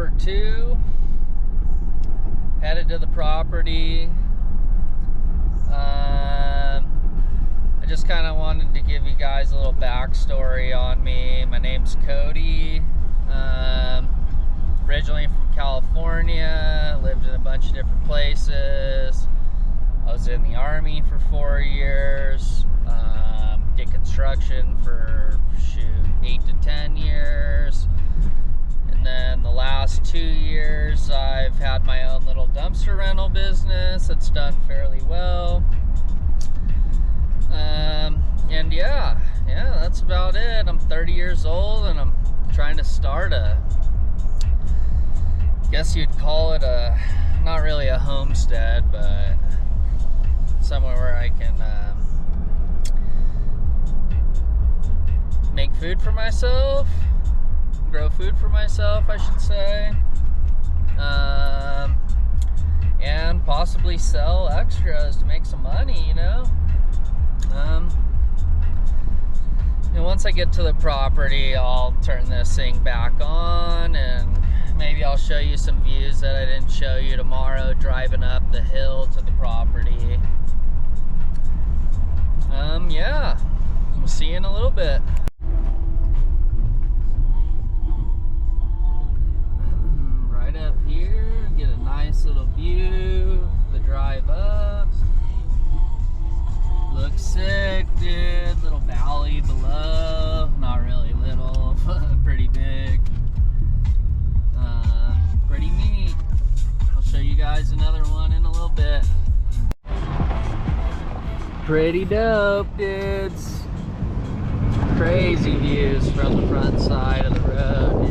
number 2. Headed to the property. I just kind of wanted to give you guys a little backstory on me. My name's Cody. Originally from California, lived in a bunch of different places. I was in the Army for 4 years. Did construction for 8 to 10 years. And then the last 2 years, I've had my own little dumpster rental business. It's done fairly well. And yeah, that's about it. I'm 30 years old and I'm trying to start I guess you'd call it not really a homestead, but somewhere where I can make food for myself, grow food for myself, I should say, and possibly sell extras to make some money, you know. And once I get to the property, I'll turn this thing back on and maybe I'll show you some views that I didn't show you tomorrow driving up the hill to the property. Yeah, we'll see you in a little bit. Right up here, get a nice little view, the drive up. Looks sick, dude. Little valley below. Not really little, but pretty big. Pretty neat. I'll show you guys another one in a little bit. Pretty dope, dudes. Crazy views from the front side of the road,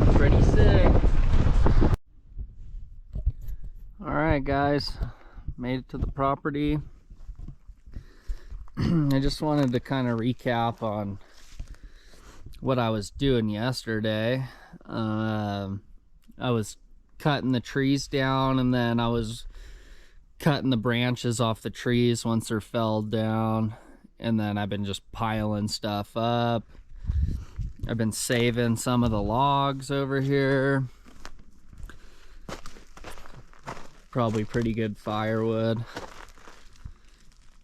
dude. Pretty sick. Alright, guys. Made it to the property. I just wanted to kind of recap on what I was doing yesterday. I was cutting the trees down, and then I was cutting the branches off the trees once they're felled down, and then I've been just piling stuff up. I've been saving some of the logs over here. Probably pretty good firewood.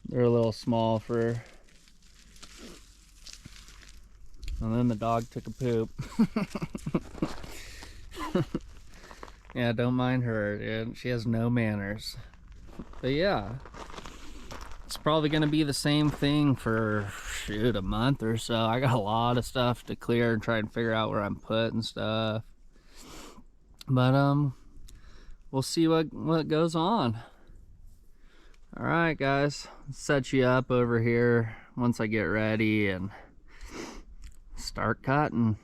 They're a little small for... And then the dog took a poop. Yeah, don't mind her, dude. She has no manners. But yeah, it's probably gonna be the same thing for, shoot, a month or so. I got a lot of stuff to clear and try and figure out where I'm putting stuff. But we'll see what goes on. All right, guys, I'll set you up over here once I get ready and start cutting.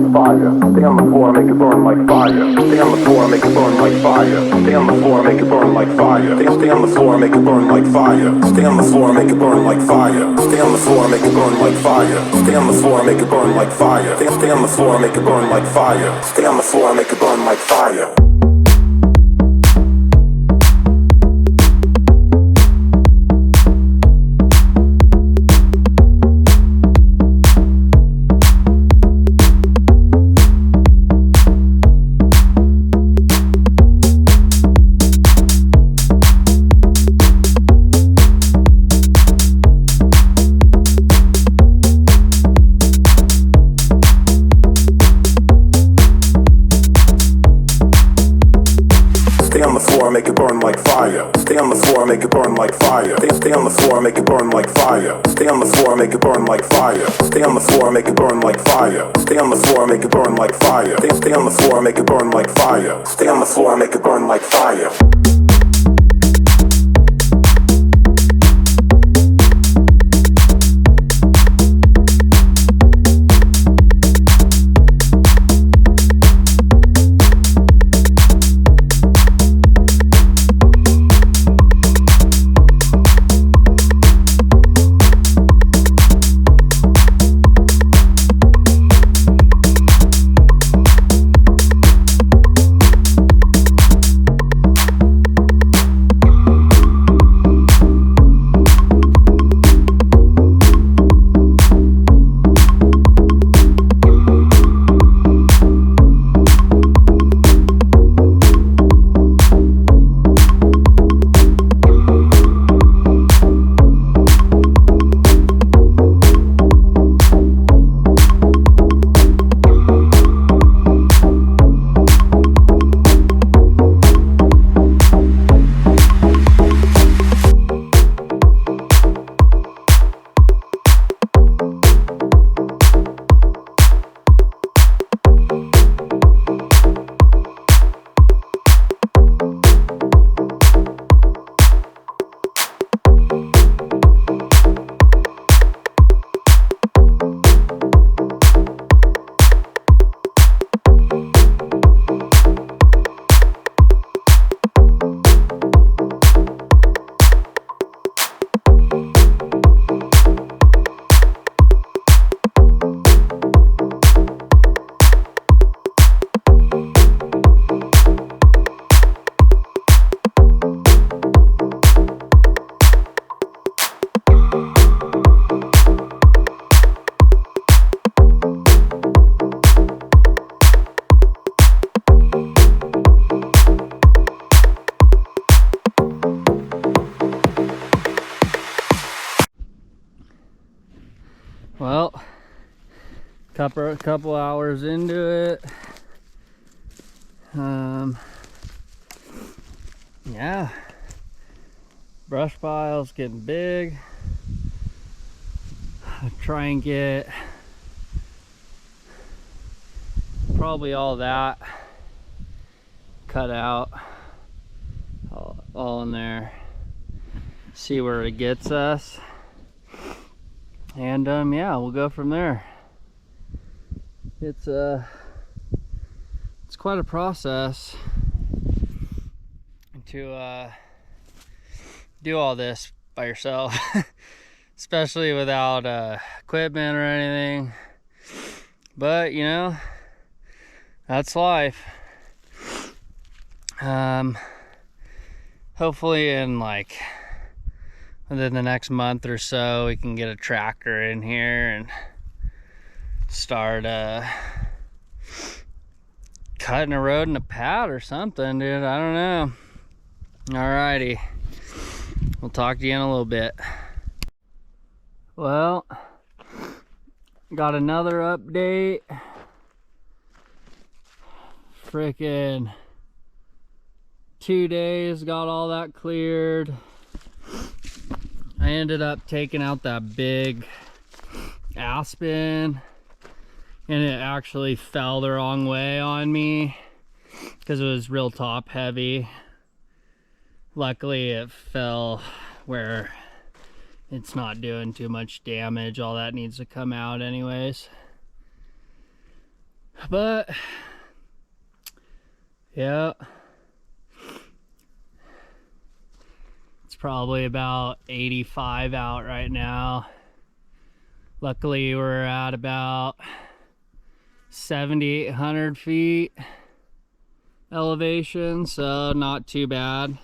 like fire. Stay on the floor, make it burn like fire. Stay on the floor, make it burn like fire. Stay on the floor, make it burn like fire. Stay on the floor, make it burn like fire. Stay on the floor, make it burn like fire. Stay on the floor, make it burn like fire. Stay on the floor, make it burn like fire. Stay on the floor, make it burn like fire. Stay on the floor, make it burn like fire. Stay on the floor, make it burn like fire. Stay on the floor, make it burn like fire. Stay on the floor, make it burn like fire. Stay on the floor, make it burn like fire. Stay on the floor, make it burn like fire. Stay on the floor, make it burn like fire. Stay on the floor, make it burn like fire. Stay on the floor, make it burn like fire. Well, couple hours into it. Yeah, brush pile's getting big. I'll try and get probably all that cut out, all in there. See where it gets us. And yeah, we'll go from there. It's quite a process to do all this by yourself, especially without equipment or anything. But you know, that's life. Hopefully in like within the next month or so, we can get a tractor in here and start cutting a road in a pad or something, dude. I don't know. Alrighty, we'll talk to you in a little bit. Well, got another update. Frickin' 2 days, got all that cleared. I ended up taking out that big aspen, and it actually fell the wrong way on me because it was real top heavy. Luckily it fell where it's not doing too much damage. All that needs to come out anyways. But yeah, it's probably about 85 out right now. Luckily we're at about 7,800 feet elevation, so not too bad.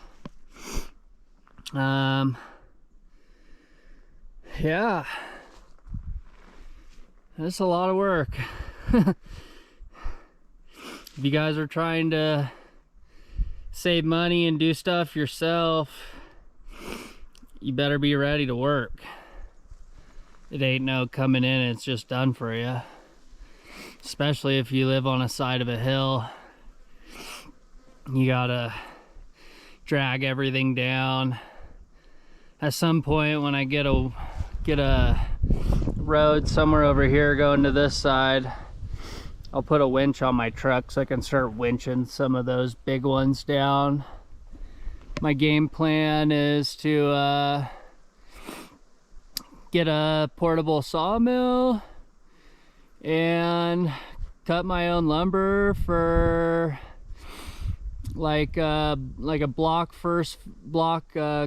Yeah, that's a lot of work. If you guys are trying to save money and do stuff yourself, you better be ready to work. It ain't no coming in and it's just done for you. Especially if you live on a side of a hill. You gotta drag everything down. At some point when I get a road somewhere over here going to this side, I'll put a winch on my truck so I can start winching some of those big ones down. My game plan is to get a portable sawmill and cut my own lumber for like a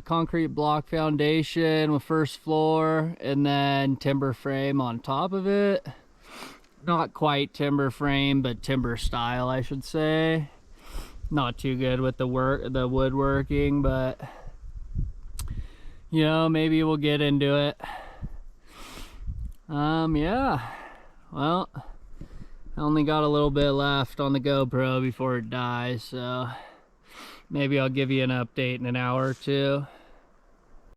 concrete block foundation with first floor, and then timber frame on top of it. Not quite timber frame, but timber style, I should say. Not too good with the woodworking, but you know, maybe we'll get into it. Yeah, well, I only got a little bit left on the GoPro before it dies, so maybe I'll give you an update in an hour or two.